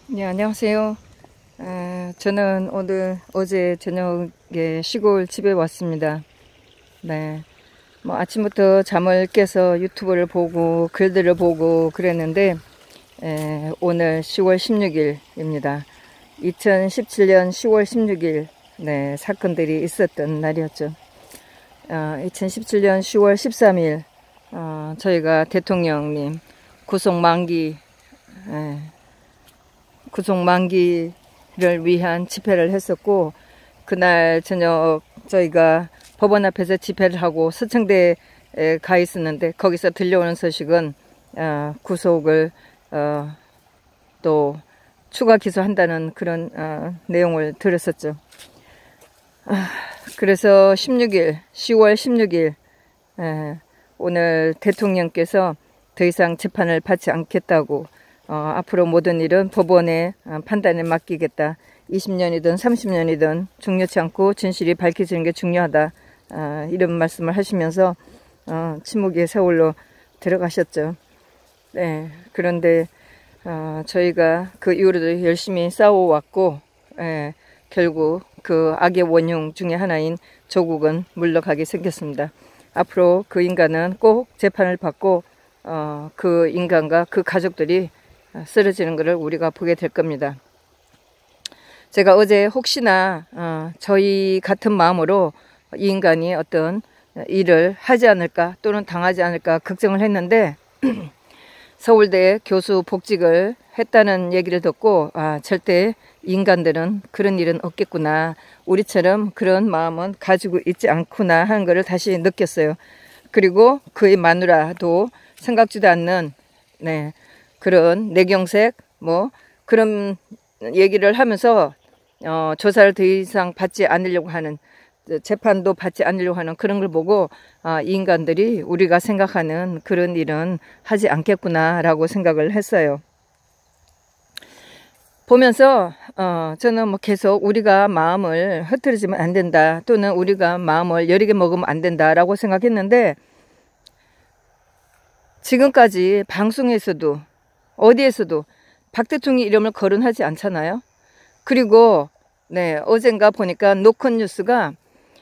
네, 안녕하세요. 저는 어제 저녁에 시골 집에 왔습니다. 네. 뭐 아침부터 잠을 깨서 유튜브를 보고 글들을 보고 그랬는데, 오늘 10월 16일입니다. 2017년 10월 16일, 네, 사건들이 있었던 날이었죠. 2017년 10월 13일, 저희가 대통령님 구속 만기를 위한 집회를 했었고, 그날 저녁 저희가 법원 앞에서 집회를 하고 서청대에 가 있었는데, 거기서 들려오는 소식은 구속을 또 추가 기소한다는 그런 내용을 들었었죠. 그래서 10월 16일 오늘 대통령께서 더 이상 재판을 받지 않겠다고, 앞으로 모든 일은 법원의 판단에 맡기겠다. 20년이든 30년이든 중요치 않고 진실이 밝혀지는 게 중요하다. 이런 말씀을 하시면서 침묵의 세월로 들어가셨죠. 네, 그런데 저희가 그 이후로도 열심히 싸워왔고, 결국 그 악의 원흉 중에 하나인 조국은 물러가게 생겼습니다. 앞으로 그 인간은 꼭 재판을 받고 그 인간과 그 가족들이 쓰러지는 것을 우리가 보게 될 겁니다. 제가 어제 혹시나 저희 같은 마음으로 이 인간이 어떤 일을 하지 않을까 또는 당하지 않을까 걱정을 했는데, 서울대 교수 복직을 했다는 얘기를 듣고 절대 인간들은 그런 일은 없겠구나, 우리처럼 그런 마음은 가지고 있지 않구나 하는 것을 다시 느꼈어요. 그리고 그의 마누라도 생각지도 않는 그런 내경색 뭐 그런 얘기를 하면서 조사를 더 이상 받지 않으려고 하는, 재판도 받지 않으려고 하는 그런 걸 보고 이 인간들이 우리가 생각하는 그런 일은 하지 않겠구나 라고 생각을 했어요. 보면서 저는 뭐 계속 우리가 마음을 흐트러지면 안 된다, 또는 우리가 마음을 여리게 먹으면 안 된다 라고 생각했는데, 지금까지 방송에서도 어디에서도 박 대통령 이름을 거론하지 않잖아요. 그리고 어젠가 보니까 노컷 뉴스가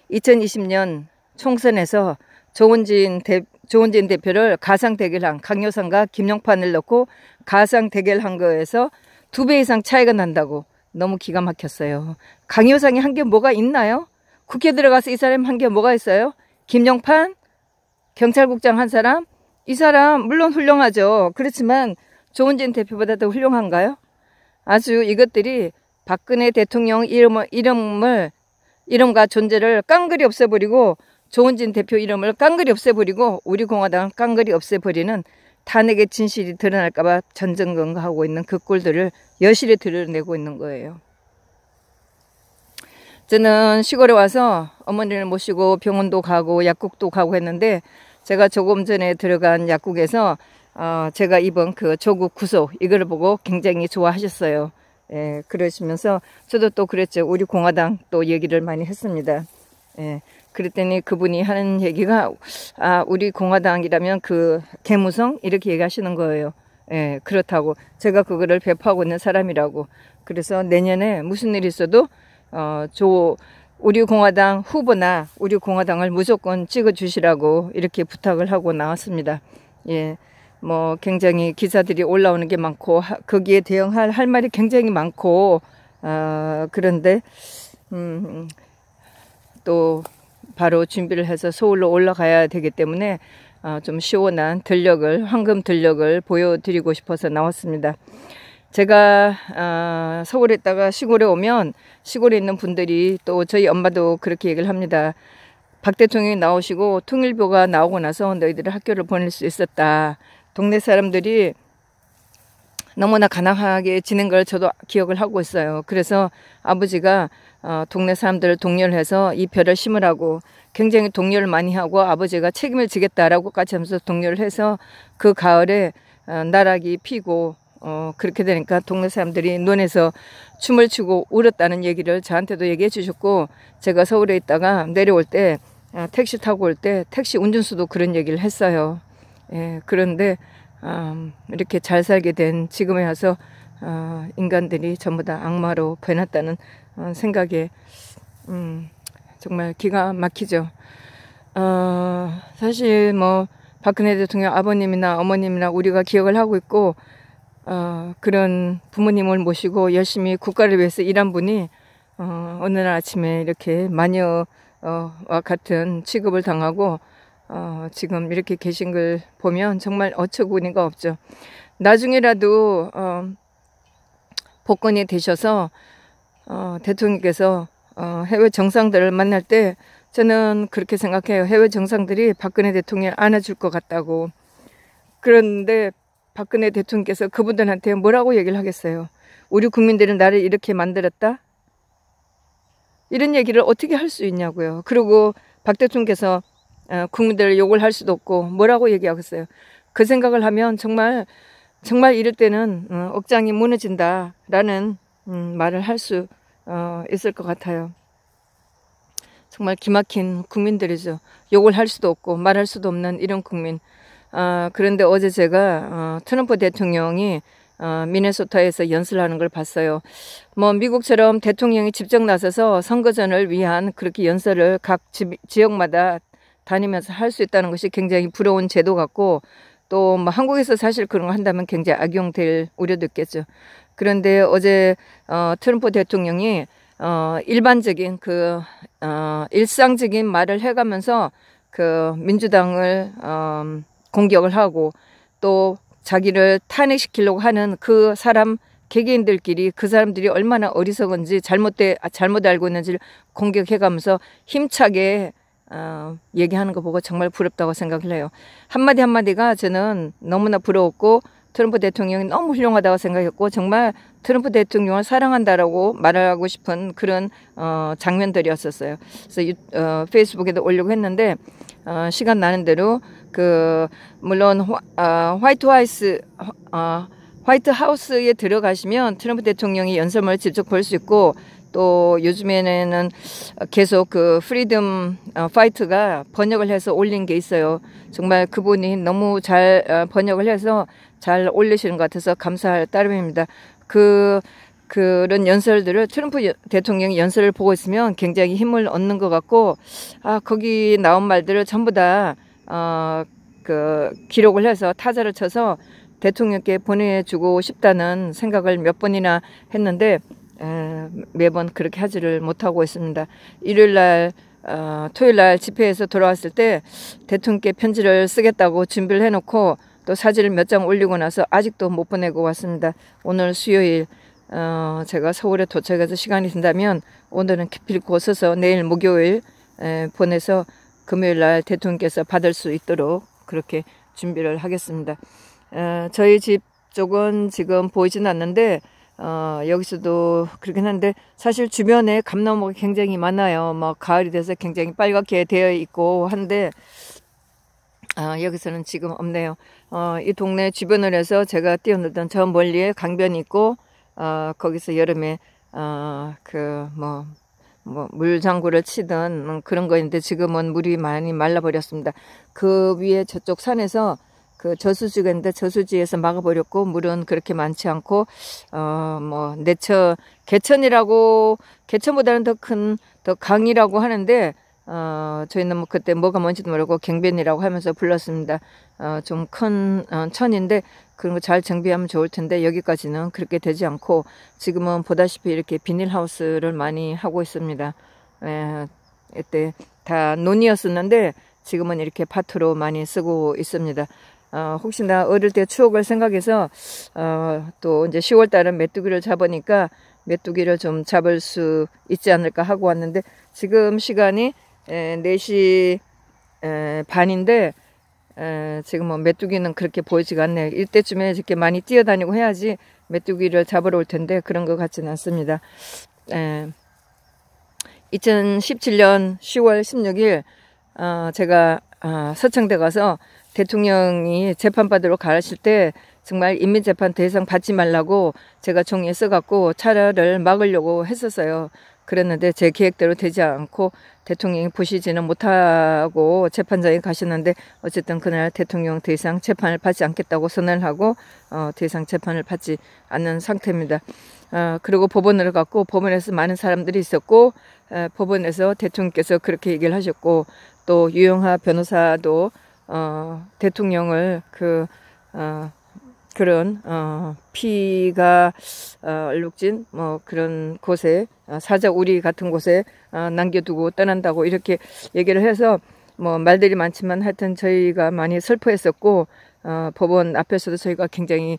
2020년 총선에서 조원진 대표를 가상 대결한, 강효상과 김용판을 넣고 가상 대결한 거에서 2배 이상 차이가 난다고. 너무 기가 막혔어요. 강효상이 한 게 뭐가 있나요? 국회 들어가서 이 사람이 한 게 뭐가 있어요? 김용판 경찰국장 한 사람, 이 사람 물론 훌륭하죠. 그렇지만 조원진 대표보다 더 훌륭한가요? 아주 이것들이 박근혜 대통령 이름과 존재를 깡그리 없애버리고, 조원진 대표 이름을 깡그리 없애버리고, 우리 공화당을 깡그리 없애버리는, 탄핵의 진실이 드러날까봐 전전긍긍하고 있는 그 꼴들을 여실히 드러내고 있는 거예요. 저는 시골에 와서 어머니를 모시고 병원도 가고 약국도 가고 했는데, 제가 조금 전에 들어간 약국에서 제가 입은 그 조국 구속 이거를 보고 굉장히 좋아하셨어요. 그러시면서 저도 또 그랬죠. 우리 공화당 또 얘기를 많이 했습니다. 그랬더니 그분이 하는 얘기가 우리 공화당이라면 그 개무성 이렇게 얘기하시는 거예요. 그렇다고, 제가 그거를 배포하고 있는 사람이라고. 그래서 내년에 무슨 일이 있어도 우리 공화당 후보나 우리 공화당을 무조건 찍어주시라고 이렇게 부탁을 하고 나왔습니다. 뭐 굉장히 기사들이 올라오는 게 많고, 거기에 대응할 할 말이 굉장히 많고, 그런데 또 바로 준비를 해서 서울로 올라가야 되기 때문에 좀 시원한 황금 들녘을 보여드리고 싶어서 나왔습니다. 제가 서울에 있다가 시골에 오면 시골에 있는 분들이, 또 저희 엄마도 그렇게 얘기를 합니다. 박 대통령이 나오시고 통일부가 나오고 나서 너희들을 학교를 보낼 수 있었다. 동네 사람들이 너무나 가난하게 지낸 걸 저도 기억을 하고 있어요. 그래서 아버지가 동네 사람들을 독려를 해서 이 벼를 심으라고 굉장히 독려를 많이 하고, 아버지가 책임을 지겠다라고까지 하면서 독려를 해서 그 가을에 나락이 피고, 그렇게 되니까 동네 사람들이 논에서 춤을 추고 울었다는 얘기를 저한테도 얘기해 주셨고, 제가 서울에 있다가 내려올 때 택시 타고 올 때 택시 운전수도 그런 얘기를 했어요. 그런데 이렇게 잘 살게 된 지금에 와서 인간들이 전부 다 악마로 변했다는 생각에 정말 기가 막히죠. 사실 뭐 박근혜 대통령 아버님이나 어머님이나 우리가 기억을 하고 있고 그런 부모님을 모시고 열심히 국가를 위해서 일한 분이 어느 날 아침에 이렇게 마녀와 같은 취급을 당하고 지금 이렇게 계신 걸 보면 정말 어처구니가 없죠. 나중에라도 복권이 되셔서 대통령께서 해외 정상들을 만날 때 저는 그렇게 생각해요. 해외 정상들이 박근혜 대통령을 안아줄 것 같다고. 그런데 박근혜 대통령께서 그분들한테 뭐라고 얘기를 하겠어요? 우리 국민들은 나를 이렇게 만들었다? 이런 얘기를 어떻게 할 수 있냐고요. 그리고 박 대통령께서 국민들을 욕을 할 수도 없고 뭐라고 얘기하겠어요. 그 생각을 하면 정말 이럴 때는 억장이 무너진다라는 말을 할 수 있을 것 같아요. 정말 기막힌 국민들이죠. 욕을 할 수도 없고 말할 수도 없는 이런 국민. 그런데 어제 제가 트럼프 대통령이 미네소타에서 연설을 하는 걸 봤어요. 뭐 미국처럼 대통령이 직접 나서서 선거전을 위한 그렇게 연설을 각 지역마다 다니면서 할 수 있다는 것이 굉장히 부러운 제도 같고, 또 뭐 한국에서 사실 그런 거 한다면 굉장히 악용될 우려도 있겠죠. 그런데 어제 트럼프 대통령이 일반적인 일상적인 말을 해가면서 그 민주당을 공격을 하고 또 자기를 탄핵시키려고 하는 그 사람 개개인들끼리 그 사람들이 얼마나 어리석은지 잘못 알고 있는지를 공격해가면서 힘차게 얘기하는 거 보고 정말 부럽다고 생각을 해요. 한마디 한마디가 저는 너무나 부러웠고 트럼프 대통령이 너무 훌륭하다고 생각했고 정말 트럼프 대통령을 사랑한다라고 말하고 싶은 그런 장면들이었었어요. 그래서 페이스북에도 올리고 했는데 시간 나는 대로 물론 화이트 하우스에 들어가시면 트럼프 대통령이 연설문을 직접 볼 수 있고, 또 요즘에는 계속 그 프리덤 파이트가 번역을 해서 올린 게 있어요. 정말 그분이 너무 잘 번역을 해서 잘 올리시는 것 같아서 감사할 따름입니다. 그런 연설들을 트럼프 대통령이 연설을 보고 있으면 굉장히 힘을 얻는 것 같고, 거기 나온 말들을 전부 다 기록을 해서 타자를 쳐서 대통령께 보내주고 싶다는 생각을 몇 번이나 했는데 매번 그렇게 하지를 못하고 있습니다. 일요일날 토요일날 집회에서 돌아왔을 때 대통령께 편지를 쓰겠다고 준비를 해놓고 또 사진을 몇 장 올리고 나서 아직도 못 보내고 왔습니다. 오늘 수요일 제가 서울에 도착해서 시간이 된다면 오늘은 기필코 써서 내일 목요일 보내서 금요일날 대통령께서 받을 수 있도록 그렇게 준비를 하겠습니다. 저희 집 쪽은 지금 보이진 않는데 여기서도 그렇긴 한데 사실 주변에 감나무가 굉장히 많아요. 뭐 가을이 돼서 굉장히 빨갛게 되어 있고 한데 여기서는 지금 없네요. 이 동네 주변을 해서 제가 뛰어놀던 저 멀리에 강변이 있고 거기서 여름에 물장구를 치던 그런 거였는데 지금은 물이 많이 말라버렸습니다. 그 위에 저쪽 산에서 그 저수지가 있는데 저수지에서 막아버렸고 물은 그렇게 많지 않고 개천보다는 더 강이라고 하는데 저희는 뭐 그때 뭐가 뭔지도 모르고 갱변이라고 하면서 불렀습니다. 좀 큰 천인데 그런 거 잘 정비하면 좋을 텐데 여기까지는 그렇게 되지 않고 지금은 보다시피 이렇게 비닐하우스를 많이 하고 있습니다. 이때 다 논이었었는데 지금은 이렇게 밭으로 많이 쓰고 있습니다. 혹시나 어릴 때 추억을 생각해서 또 이제 10월 달은 메뚜기를 잡으니까 메뚜기를 좀 잡을 수 있지 않을까 하고 왔는데 지금 시간이 4시 반인데 지금 뭐 메뚜기는 그렇게 보이지가 않네요. 이때쯤에 이렇게 많이 뛰어다니고 해야지 메뚜기를 잡으러 올 텐데 그런 것 같지는 않습니다. 2017년 10월 16일 제가 서청대 가서 대통령이 재판받으러 가실 때 정말 인민재판 더 이상 받지 말라고 제가 종이에 써갖고 차를 막으려고 했었어요. 그랬는데 제 계획대로 되지 않고 대통령이 보시지는 못하고 재판장에 가셨는데 어쨌든 그날 대통령 더 이상 재판을 받지 않겠다고 선언을 하고 더 이상 재판을 받지 않는 상태입니다. 그리고 법원을 갔고 법원에서 많은 사람들이 있었고 법원에서 대통령께서 그렇게 얘기를 하셨고 또 유영하 변호사도 대통령을 그런 피가 얼룩진 뭐 그런 곳에 사자 우리 같은 곳에 남겨두고 떠난다고 이렇게 얘기를 해서 뭐 말들이 많지만 하여튼 저희가 많이 슬퍼했었고 법원 앞에서도 저희가 굉장히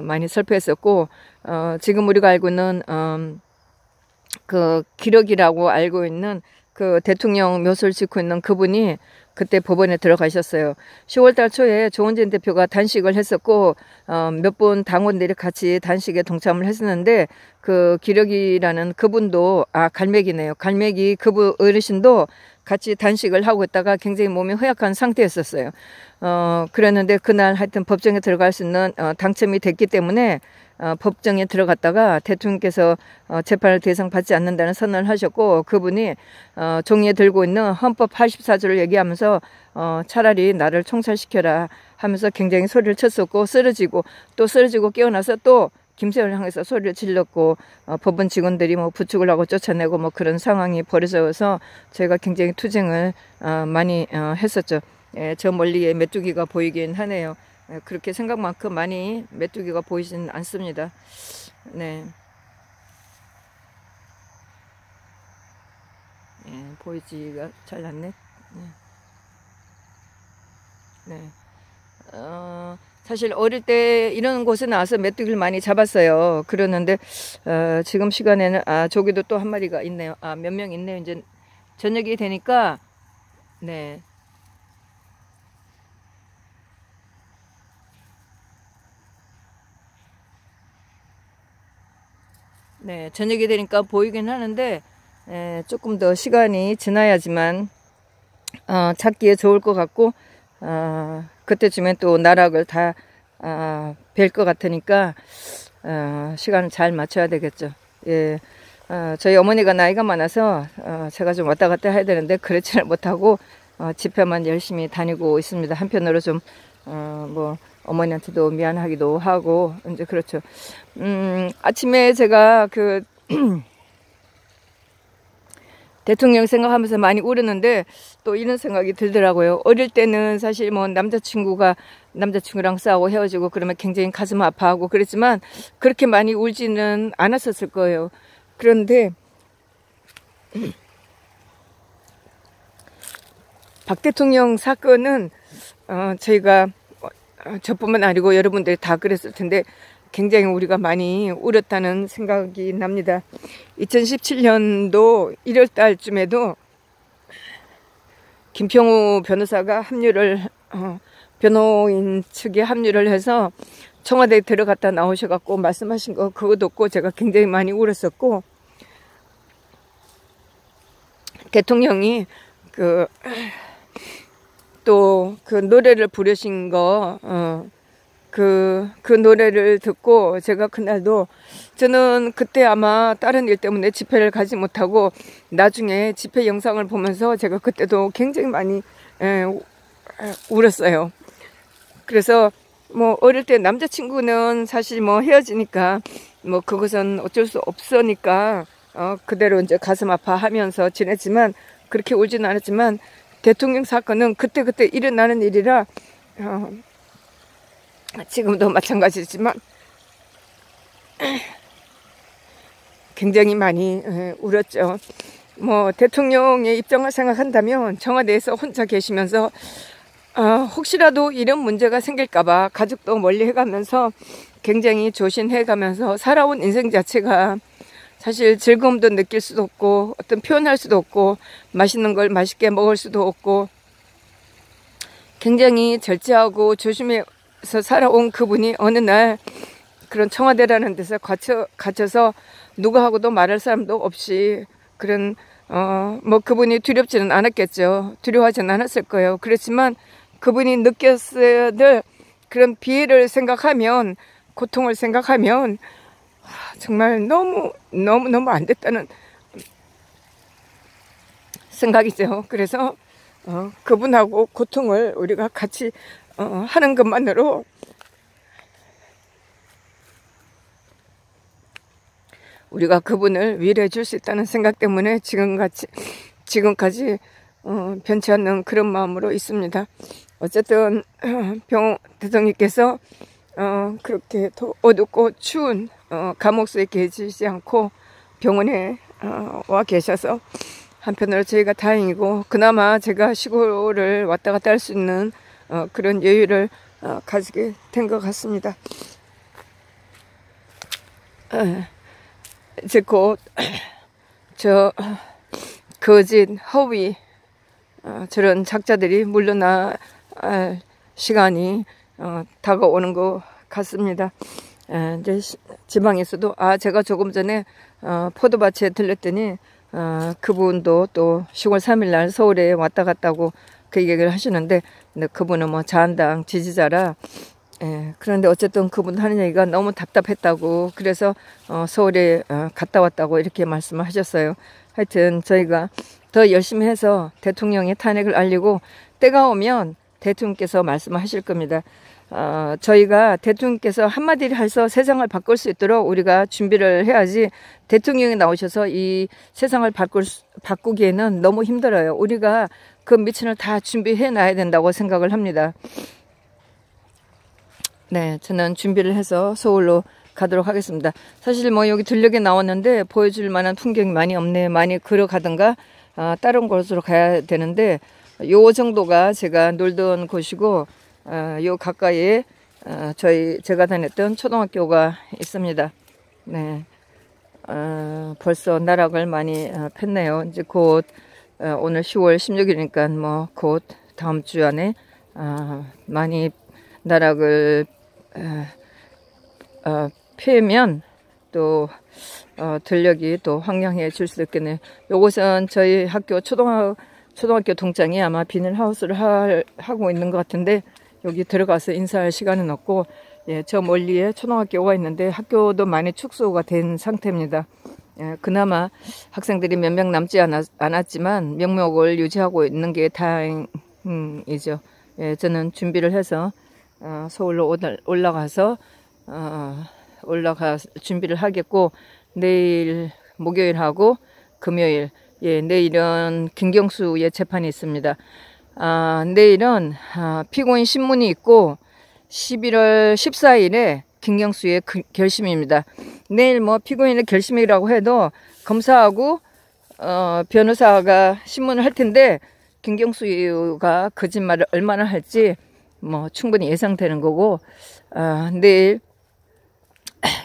많이 슬퍼했었고 지금 우리가 알고 있는 그 기록이라고 알고 있는 그 대통령 묘소를 짓고 있는 그분이 그때 법원에 들어가셨어요. 10월달 초에 조원진 대표가 단식을 했었고 몇 분 당원들이 같이 단식에 동참을 했었는데 그 기력이라는 그분도 갈매기네요. 갈매기 그분 어르신도 같이 단식을 하고 있다가 굉장히 몸이 허약한 상태였었어요. 그랬는데 그날 하여튼 법정에 들어갈 수 있는 당첨이 됐기 때문에 법정에 들어갔다가 대통령께서 재판을 더 이상 받지 않는다는 선언을 하셨고 그분이 종이에 들고 있는 헌법 84조를 얘기하면서 차라리 나를 총살시켜라 하면서 굉장히 소리를 쳤었고 쓰러지고 또 쓰러지고 깨어나서 또 김세현을 향해서 소리를 질렀고 법원 직원들이 뭐 부축을 하고 쫓아내고 뭐 그런 상황이 벌어져서 저희가 굉장히 투쟁을 많이 했었죠. 예, 저 멀리에 메뚜기가 보이긴 하네요. 그렇게 생각만큼 많이 메뚜기가 보이진 않습니다. 네. 예, 보이지가 잘 않네. 네. 사실 어릴 때 이런 곳에 나와서 메뚜기를 많이 잡았어요. 그러는데 지금 시간에는 저기도 또 한 마리가 있네요. 몇 명 있네요. 이제 저녁이 되니까 네. 네, 저녁이 되니까 보이긴 하는데 조금 더 시간이 지나야지만 찾기에 좋을 것 같고 그때쯤엔 또 나락을 다 뵐 것 같으니까 시간을 잘 맞춰야 되겠죠. 예, 저희 어머니가 나이가 많아서 제가 좀 왔다 갔다 해야 되는데 그렇지는 못하고 집회만 열심히 다니고 있습니다. 한편으로 좀 뭐 어머니한테도 미안하기도 하고 이제 그렇죠. 아침에 제가 그 대통령 생각하면서 많이 울었는데 또 이런 생각이 들더라고요. 어릴 때는 사실 뭐 남자친구랑 싸우고 헤어지고 그러면 굉장히 가슴 아파하고 그랬지만 그렇게 많이 울지는 않았었을 거예요. 그런데 박 대통령 사건은 저희가 저뿐만 아니고 여러분들이 다 그랬을 텐데 굉장히 우리가 많이 울었다는 생각이 납니다. 2017년도 1월 달쯤에도 김평우 변호사가 변호인 측에 합류를 해서 청와대에 들어갔다 나오셔갖고 말씀하신 거 그거 듣고 제가 굉장히 많이 울었었고 대통령이 또 그 노래를 부르신 거 그 노래를 듣고 제가 그날도 저는 그때 아마 다른 일 때문에 집회를 가지 못하고 나중에 집회 영상을 보면서 제가 그때도 굉장히 많이 울었어요. 그래서 뭐 어릴 때 남자친구는 사실 뭐 헤어지니까 뭐 그것은 어쩔 수 없으니까 그대로 이제 가슴 아파하면서 지냈지만 그렇게 울지는 않았지만 대통령 사건은 그때그때 일어나는 일이라 지금도 마찬가지지만 굉장히 많이 울었죠. 뭐 대통령의 입장을 생각한다면 청와대에서 혼자 계시면서 혹시라도 이런 문제가 생길까봐 가족도 멀리 해가면서 굉장히 조심해가면서 살아온 인생 자체가 사실 즐거움도 느낄 수도 없고 어떤 표현할 수도 없고 맛있는 걸 맛있게 먹을 수도 없고 굉장히 절제하고 조심해서 살아온 그분이 어느 날 그런 청와대라는 데서 갇혀서 누구하고도 말할 사람도 없이 그런 뭐 그분이 두렵지는 않았겠죠. 두려워하지는 않았을 거예요. 그렇지만 그분이 느꼈어야 될 그런 비애를 생각하면 고통을 생각하면 정말 너무 안 됐다는 생각이죠. 그래서 그분하고 고통을 우리가 같이 하는 것만으로 우리가 그분을 위로해 줄 수 있다는 생각 때문에 지금까지 변치 않는 그런 마음으로 있습니다. 어쨌든 대통령께서 그렇게 어둡고 추운 감옥 속에 계시지 않고 병원에 와 계셔서 한편으로 저희가 다행이고, 그나마 제가 시골을 왔다 갔다 할 수 있는 그런 여유를 가지게 된 것 같습니다. 이제 곧 거짓, 허위 저런 작자들이 물러날 시간이 다가오는 것 같습니다. 이제 지방에서도 제가 조금 전에 포도밭에 들렸더니 그분도 또 10월 3일 날 서울에 왔다 갔다고 그 얘기를 하시는데, 근데 그분은 뭐 자한당 지지자라, 그런데 어쨌든 그분 하는 얘기가 너무 답답했다고, 그래서 서울에 갔다 왔다고 이렇게 말씀을 하셨어요. 하여튼 저희가 더 열심히 해서 대통령의 탄핵을 알리고, 때가 오면 대통령께서 말씀하실 겁니다. 저희가 대통령께서 한마디를 해서 세상을 바꿀 수 있도록 우리가 준비를 해야지, 대통령이 나오셔서 이 세상을 바꾸기에는 너무 힘들어요. 우리가 그 미천을 다 준비해 놔야 된다고 생각을 합니다. 네, 저는 준비를 해서 서울로 가도록 하겠습니다. 사실 뭐 여기 들녘에 나왔는데 보여줄 만한 풍경이 많이 없네. 많이 걸어가든가 다른 곳으로 가야 되는데, 요 정도가 제가 놀던 곳이고, 요 가까이에 제가 다녔던 초등학교가 있습니다. 네, 벌써 나락을 많이 폈네요. 이제 곧 오늘 10월 16일이니까 뭐 곧 다음 주 안에 많이 나락을 피면 또 들녘이 또 황량해질 수 있겠네요. 요것은 저희 학교 초등학교 동창이 아마 비닐하우스를 하고 있는 것 같은데, 여기 들어가서 인사할 시간은 없고, 저 멀리에 초등학교가 있는데 학교도 많이 축소가 된 상태입니다. 그나마 학생들이 몇 명 남지 않았지만 명목을 유지하고 있는 게 다행이죠. 저는 준비를 해서 서울로 올라가서 준비를 하겠고, 내일 목요일하고 금요일, 내일은 김경수의 재판이 있습니다. 내일은 피고인 신문이 있고 11월 14일에 김경수의 결심입니다. 내일 뭐 피고인의 결심이라고 해도 검사하고 변호사가 신문을 할 텐데, 김경수가 거짓말을 얼마나 할지 뭐 충분히 예상되는 거고, 내일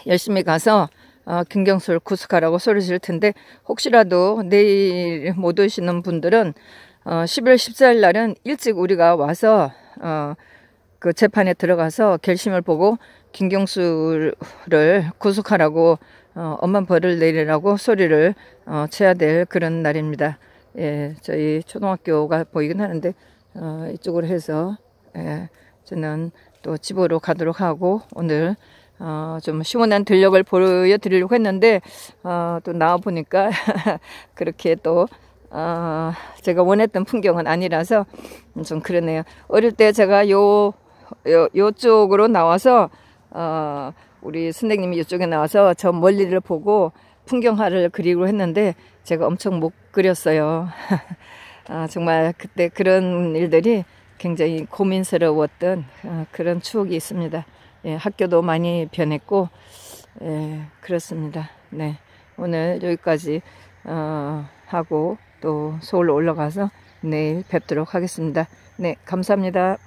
열심히 가서 김경수를 구속하라고 소리 지를 텐데, 혹시라도 내일 못 오시는 분들은 11월 14일 날은 일찍 우리가 와서 그 재판에 들어가서 결심을 보고 김경수를 구속하라고 엄한 벌을 내리라고 소리를 쳐야 될 그런 날입니다. 저희 초등학교가 보이긴 하는데 이쪽으로 해서 저는 또 집으로 가도록 하고, 오늘 좀 시원한 들녘을 보여드리려고 했는데 또 나와 보니까 그렇게 또 제가 원했던 풍경은 아니라서 좀 그러네요. 어릴 때 제가 요쪽으로 나와서 우리 선생님이 이쪽에 나와서 저 멀리를 보고 풍경화를 그리고 했는데 제가 엄청 못 그렸어요. 정말 그때 그런 일들이 굉장히 고민스러웠던 그런 추억이 있습니다. 학교도 많이 변했고, 그렇습니다. 네, 오늘 여기까지 하고 또 서울로 올라가서 내일 뵙도록 하겠습니다. 네, 감사합니다.